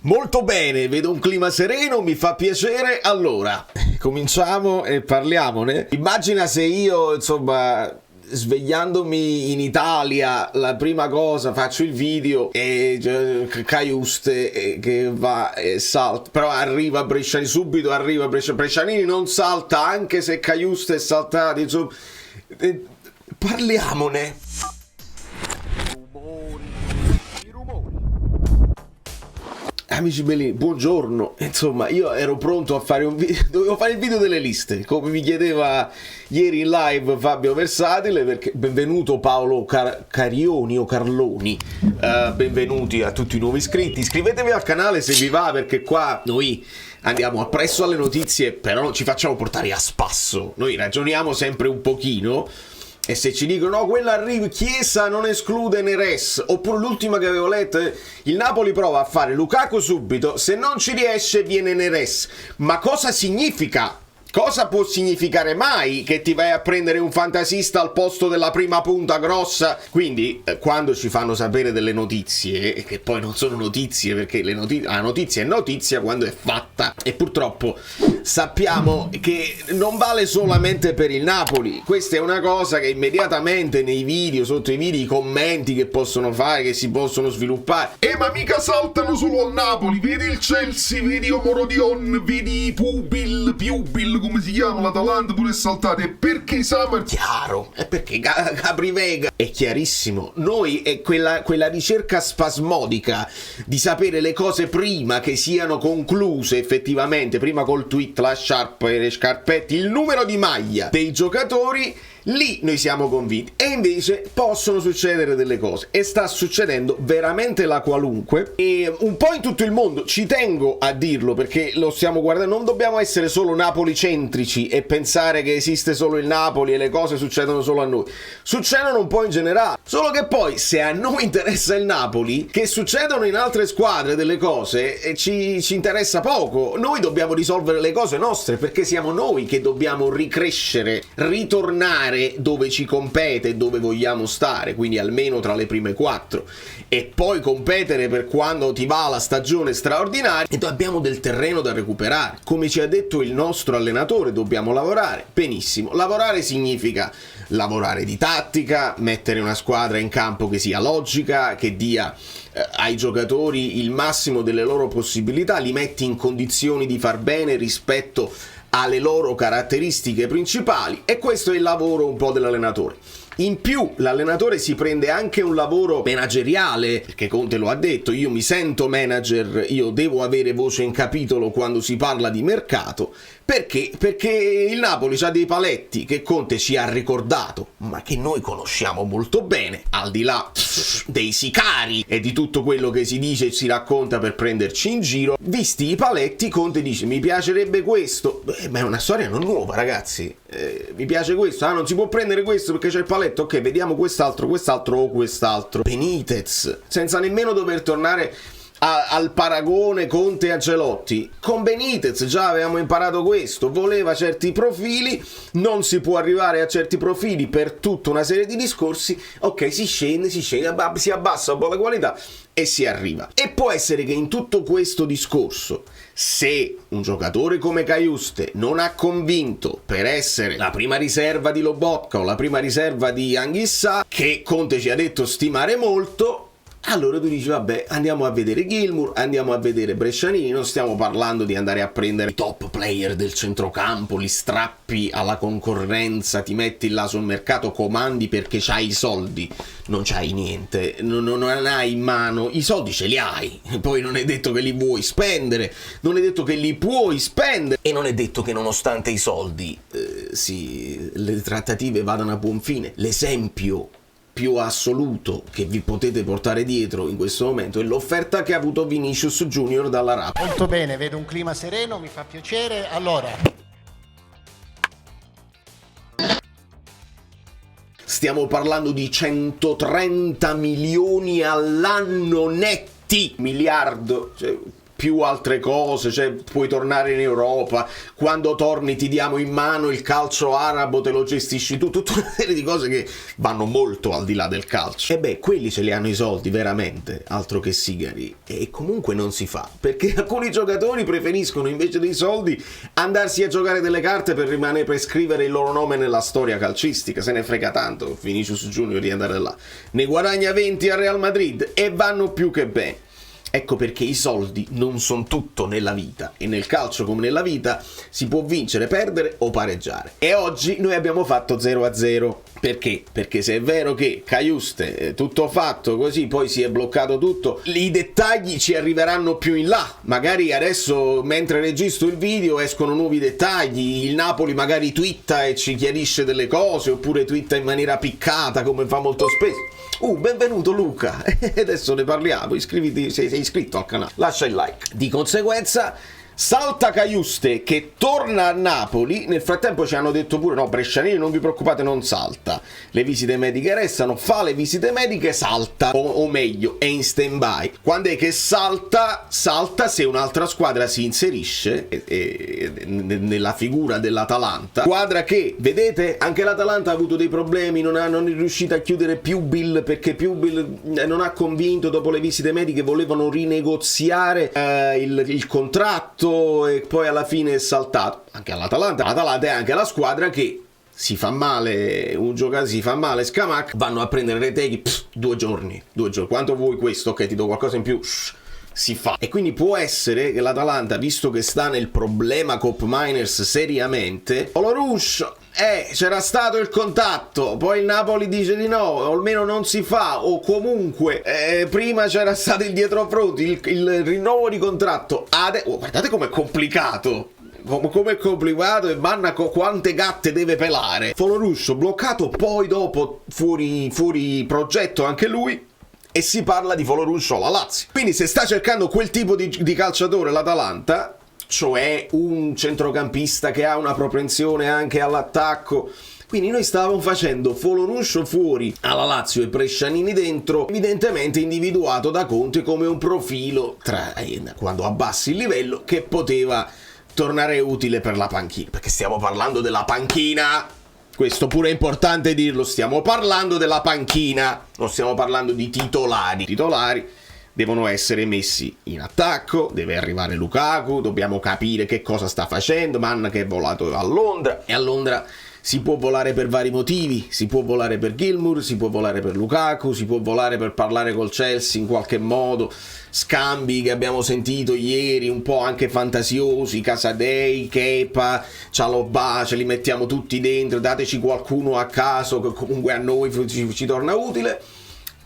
Molto bene, vedo un clima sereno, mi fa piacere. Allora, cominciamo e parliamone. Immagina se io, insomma, svegliandomi in Italia, la prima cosa faccio il video e Cajuste che va e salta, però arriva Bresciani subito, arriva Brescianini non salta, anche se Cajuste è saltato, insomma, parliamone. Amici belli, buongiorno. Insomma, io ero pronto a fare un video, dovevo fare il video delle liste, come mi chiedeva ieri in live Fabio Versatile, perché benvenuto Paolo Carioni o Carloni, benvenuti a tutti i nuovi iscritti, iscrivetevi al canale se vi va, perché qua noi andiamo appresso alle notizie, però non ci facciamo portare a spasso, noi ragioniamo sempre un pochino. E se ci dicono no, quella arriva, Chiesa non esclude Neres, oppure l'ultima che avevo letto, il Napoli prova a fare Lukaku subito, se non ci riesce viene Neres. Ma cosa significa? Cosa può significare mai che ti vai a prendere un fantasista al posto della prima punta grossa? Quindi quando ci fanno sapere delle notizie, che poi non sono notizie perché la notizia è notizia quando è fatta, e purtroppo sappiamo che non vale solamente per il Napoli. Questa è una cosa che immediatamente nei video, sotto i video, i commenti che possono fare, che si possono sviluppare, ma mica saltano solo al Napoli, vedi il Chelsea, vedi Omorodion, vedi Pubil, come si chiama, l'Atalanta pure è saltata. E perché Summer? Chiaro, è perché Gabri Vega è chiarissimo. Noi è quella ricerca spasmodica di sapere le cose prima che siano concluse effettivamente, prima col tweet, la sciarpa e le scarpetti, il numero di maglia dei giocatori. Lì noi siamo convinti, e invece possono succedere delle cose, e sta succedendo veramente la qualunque, e un po' in tutto il mondo. Ci tengo a dirlo perché lo stiamo guardando, non dobbiamo essere solo napolicentrici e pensare che esiste solo il Napoli e le cose succedono solo a noi, succedono un po' in generale, solo che poi se a noi interessa il Napoli, che succedono in altre squadre delle cose ci interessa poco. Noi dobbiamo risolvere le cose nostre, perché siamo noi che dobbiamo ricrescere, ritornare dove ci compete e dove vogliamo stare, quindi almeno tra le prime 4, e poi competere per quando ti va la stagione straordinaria. E abbiamo del terreno da recuperare, come ci ha detto il nostro allenatore, dobbiamo lavorare. Benissimo, lavorare significa lavorare di tattica, mettere una squadra in campo che sia logica, che dia ai giocatori il massimo delle loro possibilità, li metti in condizioni di far bene rispetto alle loro caratteristiche principali, e questo è il lavoro un po' dell'allenatore. In più l'allenatore si prende anche un lavoro manageriale, perché Conte lo ha detto, io mi sento manager, io devo avere voce in capitolo quando si parla di mercato. Perché? Perché il Napoli ha dei paletti che Conte ci ha ricordato, ma che noi conosciamo molto bene, al di là dei sicari e di tutto quello che si dice e si racconta per prenderci in giro. Visti i paletti, Conte dice mi piacerebbe questo, ma è una storia non nuova, ragazzi. Mi piace questo, non si può prendere questo perché c'è il paletto, ok, vediamo quest'altro o quest'altro. Benitez, senza nemmeno dover tornare al paragone Conte Ancelotti. Con Benitez già avevamo imparato questo, voleva certi profili, non si può arrivare a certi profili per tutta una serie di discorsi, ok, si scende, si abbassa un po' la qualità e si arriva. E può essere che in tutto questo discorso, se un giocatore come Cajuste non ha convinto per essere la prima riserva di Lobotka o la prima riserva di Anghissà, che Conte ci ha detto stimare molto, allora tu dici vabbè, andiamo a vedere Gilmour, andiamo a vedere Brescianini. Non stiamo parlando di andare a prendere i top player del centrocampo, li strappi alla concorrenza, ti metti là sul mercato, comandi perché c'hai i soldi. Non c'hai niente, non hai in mano, i soldi ce li hai, poi non è detto che li vuoi spendere, non è detto che li puoi spendere, e non è detto che nonostante i soldi le trattative vadano a buon fine. L'esempio più assoluto che vi potete portare dietro in questo momento è l'offerta che ha avuto Vinicius Junior dalla Rapid. Molto bene, vedo un clima sereno, mi fa piacere. Allora, stiamo parlando di 130 milioni all'anno netti, miliardo, cioè, più altre cose, cioè puoi tornare in Europa, quando torni ti diamo in mano il calcio arabo, te lo gestisci tu, tutta una serie di cose che vanno molto al di là del calcio. E beh, quelli ce li hanno i soldi veramente, altro che sigari, e comunque non si fa, perché alcuni giocatori preferiscono invece dei soldi andarsi a giocare delle carte per scrivere il loro nome nella storia calcistica, se ne frega tanto Vinicius Junior di andare là, ne guadagna 20 al Real Madrid e vanno più che bene. Ecco perché i soldi non sono tutto nella vita, e nel calcio come nella vita si può vincere, perdere o pareggiare. E oggi noi abbiamo fatto 0-0. Perché? Perché se è vero che Cajuste, tutto fatto così, poi si è bloccato tutto, i dettagli ci arriveranno più in là. Magari adesso, mentre registro il video, escono nuovi dettagli, il Napoli magari twitta e ci chiarisce delle cose, oppure twitta in maniera piccata come fa molto spesso. Benvenuto Luca, adesso ne parliamo, iscriviti se sei iscritto al canale, lascia il like. Di conseguenza salta Cajuste che torna a Napoli. Nel frattempo ci hanno detto pure: no, Brescianini, non vi preoccupate, non salta, le visite mediche restano, fa le visite mediche, salta, o meglio è in stand by. Quando è che salta se un'altra squadra si inserisce nella figura dell'Atalanta, squadra che, vedete, anche l'Atalanta ha avuto dei problemi, non è riuscita a chiudere Pubil, perché Pubil non ha convinto. Dopo le visite mediche volevano rinegoziare il contratto e poi alla fine è saltato. Anche all'Atalanta. L'Atalanta è anche la squadra che si fa male un giocatore, si fa male Scamacca, vanno a prendere Retegui, 2 giorni, quanto vuoi questo? Ok, ti do qualcosa in più, si fa. E quindi può essere che l'Atalanta, visto che sta nel problema Cop Miners seriamente, Folorush, c'era stato il contatto, poi il Napoli dice di no, o almeno non si fa, o comunque prima c'era stato il dietrofront, il rinnovo di contratto. Guardate com'è complicato, come è complicato, e manna quante gatte deve pelare. Folorush bloccato, poi dopo fuori progetto anche lui, e si parla di Folorush alla Lazio. Quindi se sta cercando quel tipo di calciatore l'Atalanta, cioè un centrocampista che ha una propensione anche all'attacco, quindi noi stavamo facendo Folorush fuori alla Lazio e Brescianini dentro, evidentemente individuato da Conte come un profilo, quando abbassi il livello, che poteva tornare utile per la panchina, perché stiamo parlando della panchina. Questo pure è importante dirlo, stiamo parlando della panchina, non stiamo parlando di titolari. I titolari devono essere messi in attacco, deve arrivare Lukaku, dobbiamo capire che cosa sta facendo, Mann che è volato a Londra, e a Londra si può volare per vari motivi, si può volare per Gilmour, si può volare per Lukaku, si può volare per parlare col Chelsea in qualche modo, scambi che abbiamo sentito ieri un po' anche fantasiosi, Casadei, Kepa, Cialobà, ce li mettiamo tutti dentro, dateci qualcuno a caso che comunque a noi ci torna utile.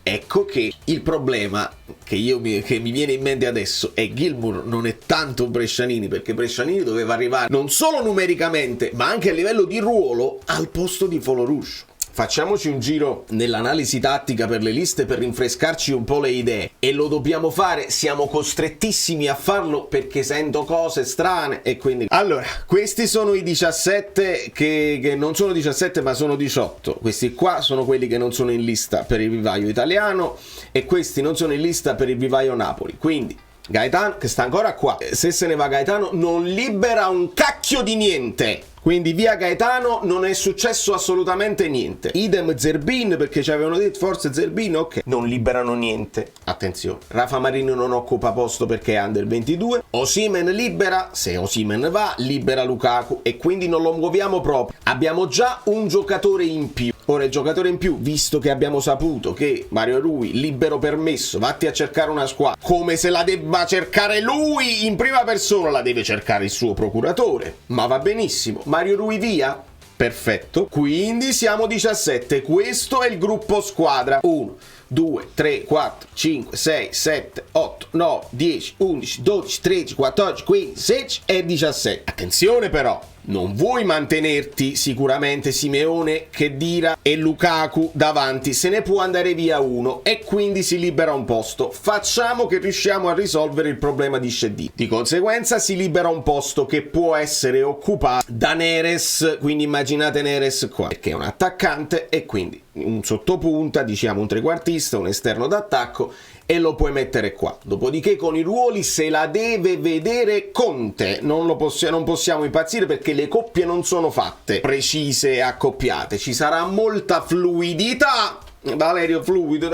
Ecco che il problema che mi viene in mente adesso è Gilmour non è tanto Brescianini, perché Brescianini doveva arrivare non solo numericamente ma anche a livello di ruolo al posto di Folorush. Facciamoci un giro nell'analisi tattica per le liste per rinfrescarci un po' le idee, e lo dobbiamo fare, siamo costrettissimi a farlo perché sento cose strane, e quindi allora questi sono i 17 che non sono 17 ma sono 18. Questi qua sono quelli che non sono in lista per il vivaio italiano, e questi non sono in lista per il vivaio Napoli. Quindi Gaetano, che sta ancora qua, se se ne va Gaetano non libera un cacchio di niente, quindi via Gaetano, non è successo assolutamente niente. Idem Zerbin, perché ci avevano detto forse Zerbin, ok, non liberano niente. Attenzione, Rafa Marini non occupa posto perché è under 22. Osimhen libera, se Osimhen va libera Lukaku, e quindi non lo muoviamo proprio. Abbiamo già un giocatore in più. Ora il giocatore in più, visto che abbiamo saputo che Mario Rui libero permesso, vatti a cercare una squadra, come se la debba cercare lui in prima persona, la deve cercare il suo procuratore, ma va benissimo. Mario Rui via? Perfetto, quindi siamo 17, questo è il gruppo squadra. 1, 2, 3, 4, 5, 6, 7, 8, 9, 10, 11, 12, 13, 14, 15, 16 e 17. Attenzione però, non vuoi mantenerti sicuramente Simeone, Khedira e Lukaku davanti, se ne può andare via uno e quindi si libera un posto. Facciamo che riusciamo a risolvere il problema di Shedid. Di conseguenza si libera un posto che può essere occupato da Neres, quindi immaginate Neres qua, perché è un attaccante e quindi un sottopunta, diciamo un trequartista, un esterno d'attacco, e lo puoi mettere qua. Dopodiché con i ruoli se la deve vedere Conte, non possiamo impazzire perché le coppie non sono fatte precise e accoppiate, ci sarà molta fluidità, Valerio fluido,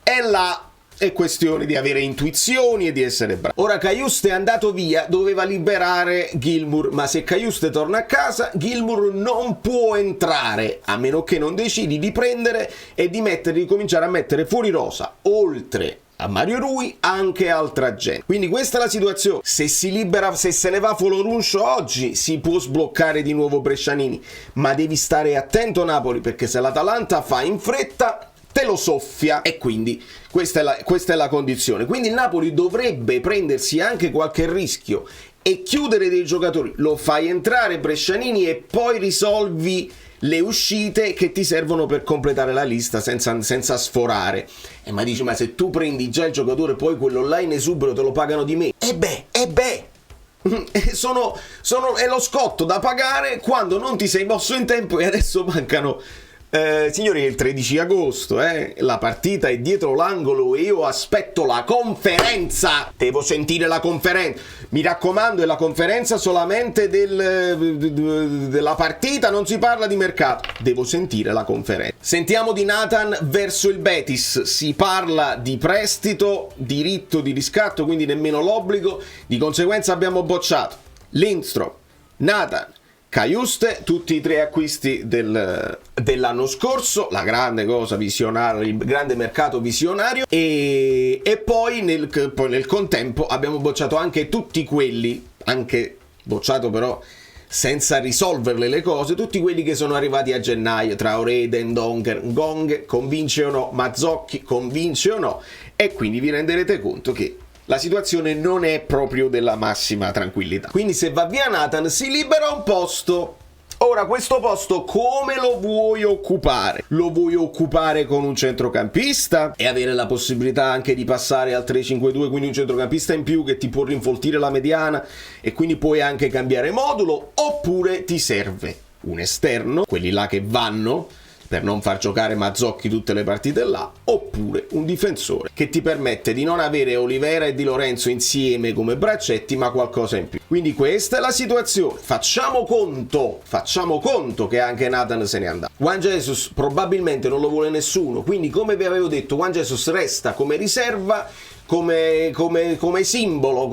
e là è questione di avere intuizioni e di essere bravi. Ora Cajuste è andato via, doveva liberare Gilmour, ma se Cajuste torna a casa, Gilmour non può entrare, a meno che non decidi di prendere e di cominciare a mettere fuori rosa, oltre a Mario Rui, anche altra gente. Quindi questa è la situazione. Se si libera, se se ne va Foloruncio oggi, si può sbloccare di nuovo Brescianini, ma devi stare attento Napoli, perché se l'Atalanta fa in fretta te lo soffia, e quindi questa è la condizione. Quindi il Napoli dovrebbe prendersi anche qualche rischio e chiudere dei giocatori. Lo fai entrare Brescianini e poi risolvi le uscite che ti servono per completare la lista senza sforare. Ma dici, ma se tu prendi già il giocatore poi quello là in esubero te lo pagano di me, è lo scotto da pagare quando non ti sei mosso in tempo, e adesso mancano signori, è il 13 agosto, la partita è dietro l'angolo e io aspetto la conferenza. Devo sentire la conferenza. Mi raccomando, è la conferenza solamente della partita, non si parla di mercato. Devo sentire la conferenza. Sentiamo di Nathan verso il Betis. Si parla di prestito, diritto di riscatto, quindi nemmeno l'obbligo. Di conseguenza abbiamo bocciato Lindstrom, Nathan, Cajuste, tutti i tre acquisti dell'anno scorso, la grande cosa visionaria, il grande mercato visionario, e poi nel contempo abbiamo bocciato anche tutti quelli, anche bocciato però senza risolverle le cose, tutti quelli che sono arrivati a gennaio, Traoré, Dendoncker, Gong, convince o no, Mazzocchi, convince o no, e quindi vi renderete conto che la situazione non è proprio della massima tranquillità. Quindi se va via Nathan si libera un posto. Ora questo posto come lo vuoi occupare? Lo vuoi occupare con un centrocampista e avere la possibilità anche di passare al 3-5-2, quindi un centrocampista in più che ti può rinfoltire la mediana e quindi puoi anche cambiare modulo, oppure ti serve un esterno, quelli là che vanno, per non far giocare Mazzocchi tutte le partite là, oppure un difensore che ti permette di non avere Olivera e Di Lorenzo insieme come braccetti, ma qualcosa in più. Quindi questa è la situazione. Facciamo conto che anche Nathan se n'è andato. Juan Jesus probabilmente non lo vuole nessuno, quindi come vi avevo detto Juan Jesus resta come riserva, come simbolo,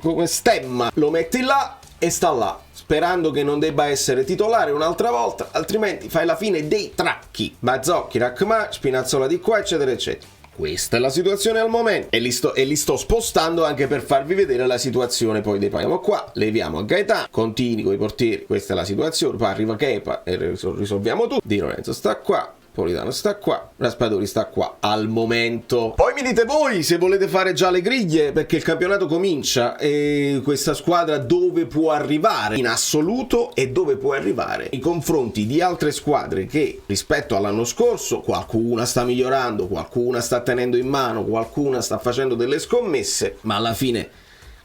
come stemma, lo metti là e sta là, sperando che non debba essere titolare un'altra volta, altrimenti fai la fine dei tracchi. Mazzocchi, Rachmà, Spinazzola di qua, eccetera, eccetera. Questa è la situazione al momento e li sto spostando anche per farvi vedere la situazione poi dei Pagliamo qua, leviamo a Gaetano, continui con i portieri, questa è la situazione, poi arriva Kepa e risolviamo tutto. Di Lorenzo sta qua, Politano sta qua, Raspadori sta qua al momento. Poi mi dite voi se volete fare già le griglie, perché il campionato comincia e questa squadra dove può arrivare in assoluto e dove può arrivare nei confronti di altre squadre che rispetto all'anno scorso qualcuna sta migliorando, qualcuna sta tenendo in mano, qualcuna sta facendo delle scommesse, ma alla fine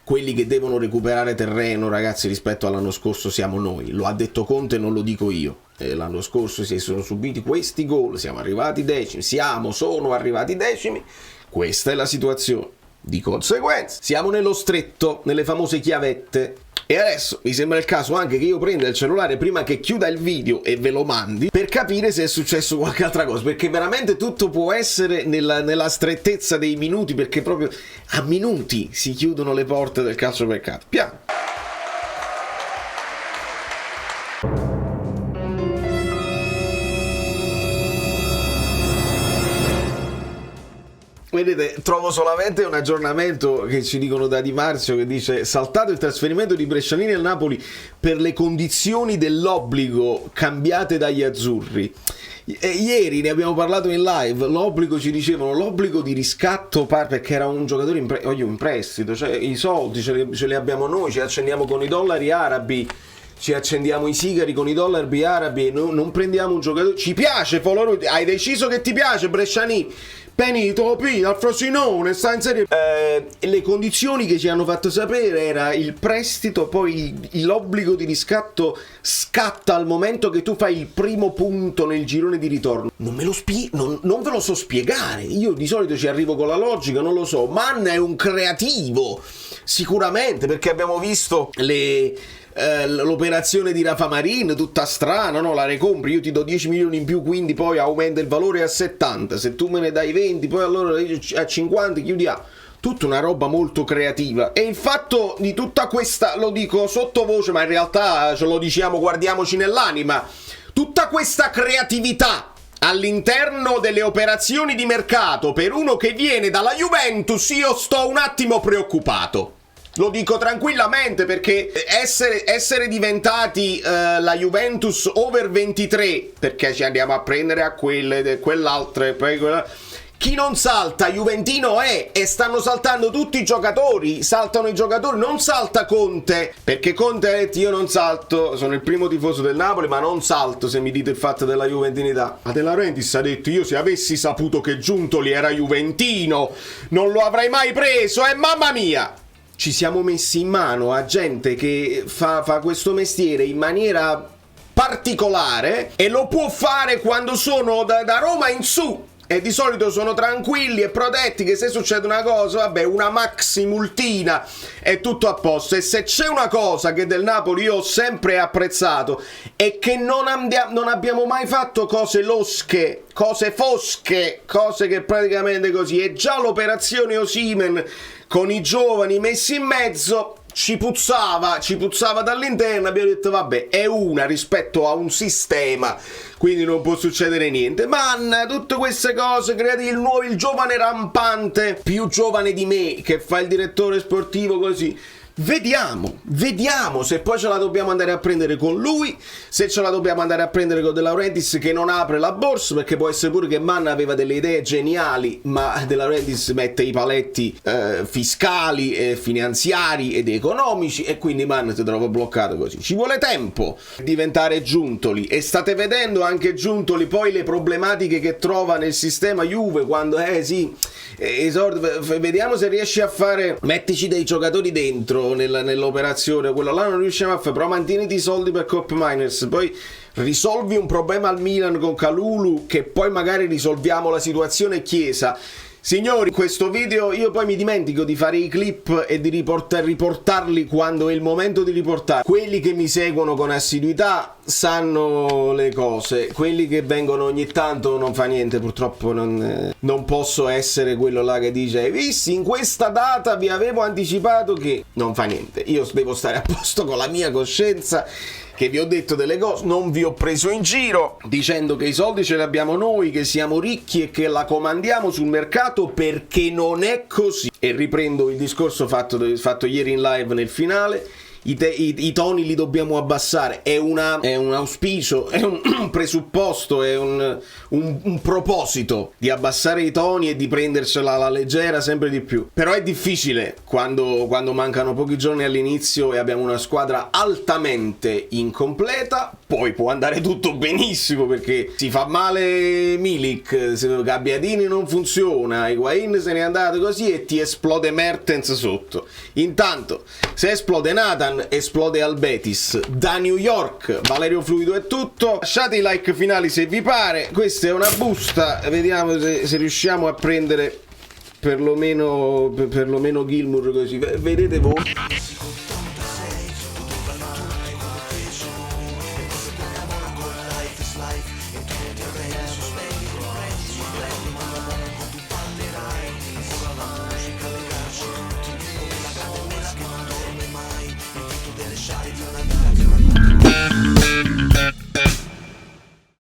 quelli che devono recuperare terreno, ragazzi, rispetto all'anno scorso siamo noi. Lo ha detto Conte, non lo dico io. L'anno scorso si sono subiti questi gol, sono arrivati decimi. Questa è la situazione. Di conseguenza siamo nello stretto, nelle famose chiavette. E adesso mi sembra il caso anche che io prenda il cellulare prima che chiuda il video e ve lo mandi per capire se è successo qualche altra cosa, perché veramente tutto può essere nella strettezza dei minuti, perché proprio a minuti si chiudono le porte del calciomercato. Piano. Vedete, trovo solamente un aggiornamento che ci dicono da Di Marzio, che dice: saltato il trasferimento di Brescianini al Napoli per le condizioni dell'obbligo cambiate dagli azzurri. Ieri ne abbiamo parlato in live, l'obbligo, ci dicevano l'obbligo di riscatto perché era un giocatore in prestito, cioè i soldi ce li abbiamo noi, ci accendiamo con i dollari arabi, ci accendiamo i sigari con i dollari arabi e non prendiamo un giocatore. Ci piace Foloruncio, hai deciso che ti piace Brescianini, Benito Pino al Frosinone sta in serie. Le condizioni che ci hanno fatto sapere era il prestito, poi l'obbligo di riscatto scatta al momento che tu fai il primo punto nel girone di ritorno. Non ve lo so spiegare. Io di solito ci arrivo con la logica, non lo so. Manna è un creativo, sicuramente, perché abbiamo visto l'operazione di Rafa Marin tutta strana, no? La recompri, io ti do 10 milioni in più, quindi poi aumenta il valore a 70, se tu me ne dai 20 poi allora a 50 chiudiamo. Tutta una roba molto creativa, e il fatto di tutta questa, lo dico sottovoce ma in realtà ce lo diciamo, guardiamoci nell'anima, tutta questa creatività all'interno delle operazioni di mercato per uno che viene dalla Juventus, io sto un attimo preoccupato. Lo dico tranquillamente, perché essere diventati la Juventus over 23, perché ci andiamo a prendere a quell'altra, poi quella. Chi non salta Juventino è, e stanno saltando tutti i giocatori, saltano i giocatori, non salta Conte, perché Conte ha detto io non salto, sono il primo tifoso del Napoli ma non salto se mi dite il fatto della juventinità. Ma De Laurentiis ha detto io se avessi saputo che Giuntoli era juventino non lo avrei mai preso, e mamma mia! Ci siamo messi in mano a gente che fa questo mestiere in maniera particolare, e lo può fare quando sono da Roma in su. E di solito sono tranquilli e protetti, che se succede una cosa, vabbè, una maxi multina, è tutto a posto. E se c'è una cosa che del Napoli io ho sempre apprezzato, è che non abbiamo mai fatto cose losche, cose fosche, cose che praticamente così. E già l'operazione Osimhen con i giovani messi in mezzo ci puzzava dall'interno. Abbiamo detto vabbè, è una rispetto a un sistema, quindi non può succedere niente. Manna, tutte queste cose creative, il giovane rampante, più giovane di me, che fa il direttore sportivo così. Vediamo se poi ce la dobbiamo andare a prendere con lui, se ce la dobbiamo andare a prendere con De Laurentiis che non apre la borsa, perché può essere pure che Manna aveva delle idee geniali, ma De Laurentiis mette i paletti fiscali, finanziari ed economici, e quindi Manna si trova bloccato così. Ci vuole tempo per diventare Giuntoli, e state vedendo anche Giuntoli poi le problematiche che trova nel sistema Juve quando vediamo se riesci a fare, mettici dei giocatori dentro nell'operazione, quello là non riusciamo a fare, però mantieniti i soldi per Cop Miners, poi risolvi un problema al Milan con Kalulu, che poi magari risolviamo la situazione Chiesa. Signori, in questo video io poi mi dimentico di fare i clip e di riportarli quando è il momento di riportare. Quelli che mi seguono con assiduità sanno le cose, quelli che vengono ogni tanto non fa niente, purtroppo non posso essere quello là che dice hai visto in questa data vi avevo anticipato che non fa niente. Io devo stare a posto con la mia coscienza, che vi ho detto delle cose, non vi ho preso in giro dicendo che i soldi ce li abbiamo noi, che siamo ricchi e che la comandiamo sul mercato, perché non è così. E riprendo il discorso fatto ieri in live nel finale. I toni li dobbiamo abbassare, è un auspicio, è un presupposto, è un proposito di abbassare i toni e di prendersela alla leggera sempre di più. Però è difficile quando mancano pochi giorni all'inizio e abbiamo una squadra altamente incompleta. Poi può andare tutto benissimo perché si fa male Milik, Gabbiadini non funziona, Higuain se n'è andato così e ti esplode Mertens sotto. Intanto se esplode Nathan, esplode al Betis. Da New York Valerio Fluido è tutto, lasciate i like finali se vi pare. Questa è una busta, vediamo se riusciamo a prendere perlomeno Gilmour così, vedete voi.